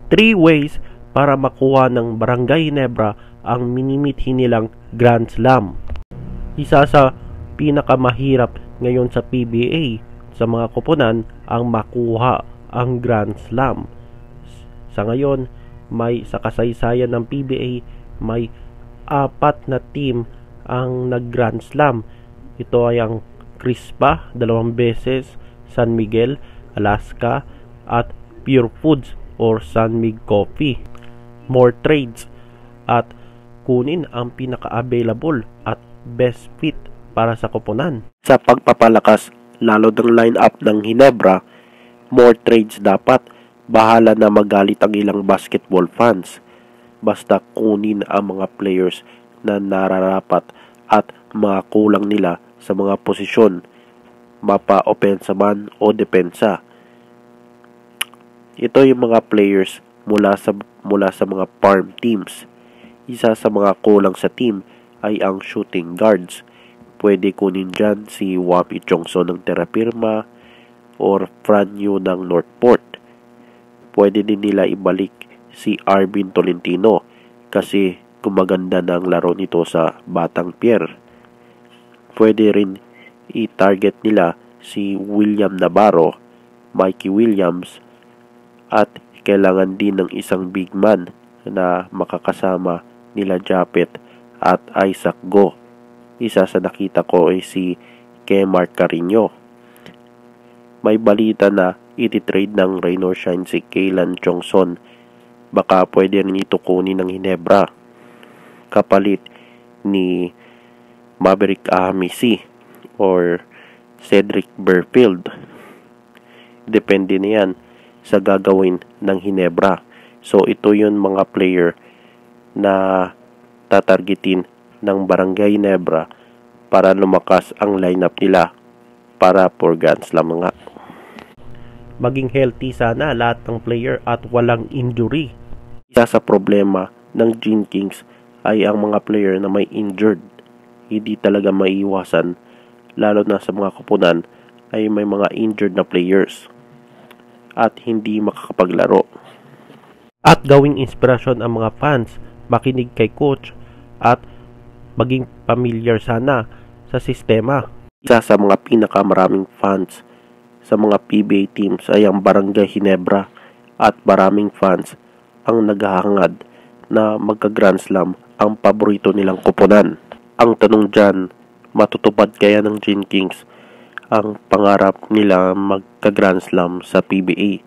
3 ways para makuha ng Barangay Ginebra ang minimithi nilang Grand Slam. Isa sa pinakamahirap ngayon sa PBA sa mga koponan ang makuha ang Grand Slam. Sa ngayon, sa kasaysayan ng PBA, may 4 na team ang nag-Grand Slam. Ito ay ang Crispa, 2 beses, San Miguel, Alaska, at Pure Foods or San Mig Coffee. More trades at kunin ang pinaka-available at best fit para sa koponan. Sa pagpapalakas lalo ng line-up ng Ginebra, more trades dapat. Bahala na magalit ang ilang basketball fans. Basta kunin ang mga players na nararapat at mga kulang nila sa mga posisyon, mapa-opensa man o depensa. Ito yung mga players mula sa mga farm teams. Isa sa mga kulang sa team ay ang shooting guards. Pwede kunin dyan si Wami Chongso ng Terrapirma or Franyu ng Northport. Pwede din nila ibalik si Arvin Tolentino kasi gumaganda na ang laro nito sa Batang Pier. Pwede rin i-target nila si William Navarro, Mikey Williams, at kailangan din ng isang big man na makakasama nila Japet at Isaac Go. Isa sa nakita ko ay si Kemar Carino. May balita na iti-trade ng Rain or Shine si Kaylan Chongson. Baka pwede rin ito kunin ng Ginebra kapalit ni Maverick Ahamisi or Cedric Burfield. Depende na yan sa gagawin ng Ginebra. So ito yun mga player na tatargetin ng Barangay Ginebra para lumakas ang lineup nila para for Grand Slam nga. Maging healthy sana lahat ng player at walang injury. Isa sa problema ng Gene Kings ay ang mga player na may injured. Hindi talaga maiiwasan, lalo na sa mga koponan ay may mga injured na players at hindi makakapaglaro. At gawing inspirasyon ang mga fans, makinig kay coach at maging familiar sana sa sistema. Isa sa mga pinakamaraming fans sa mga PBA teams ay ang Barangay Ginebra at maraming fans ang naghahangad na magka-Grand Slam ang paborito nilang koponan. Ang tanong dyan, matutupad kaya ng Gene Kings ang pangarap nila magka-Grand Slam sa PBA?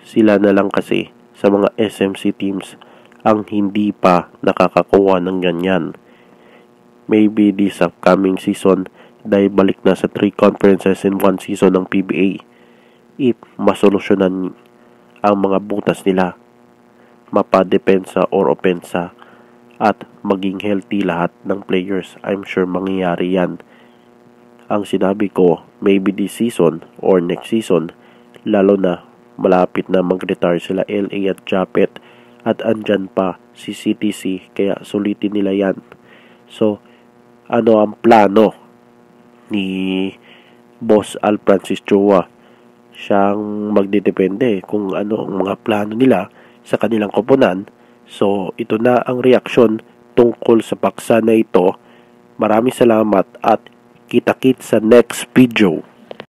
Sila na lang kasi sa mga SMC teams ang hindi pa nakakakuha ng ganyan. Maybe this upcoming season dahil balik na sa 3 conferences in 1 season ng PBA. If masolusyonan ang mga butas nila, mapa-depensa or opensa at maging healthy lahat ng players, I'm sure mangyayari yan. Ang sinabi ko, maybe this season or next season, lalo na malapit na mag-retire sila LA at Japet at andyan pa si CTC, kaya sulitin nila yan. So, ano ang plano ni Boss Al Francis Chua? Siyang magdedepende kung ano ang mga plano nila sa kanilang koponan. So, ito na ang reaksyon tungkol sa paksa na ito. Maraming salamat at kita-kits sa next video.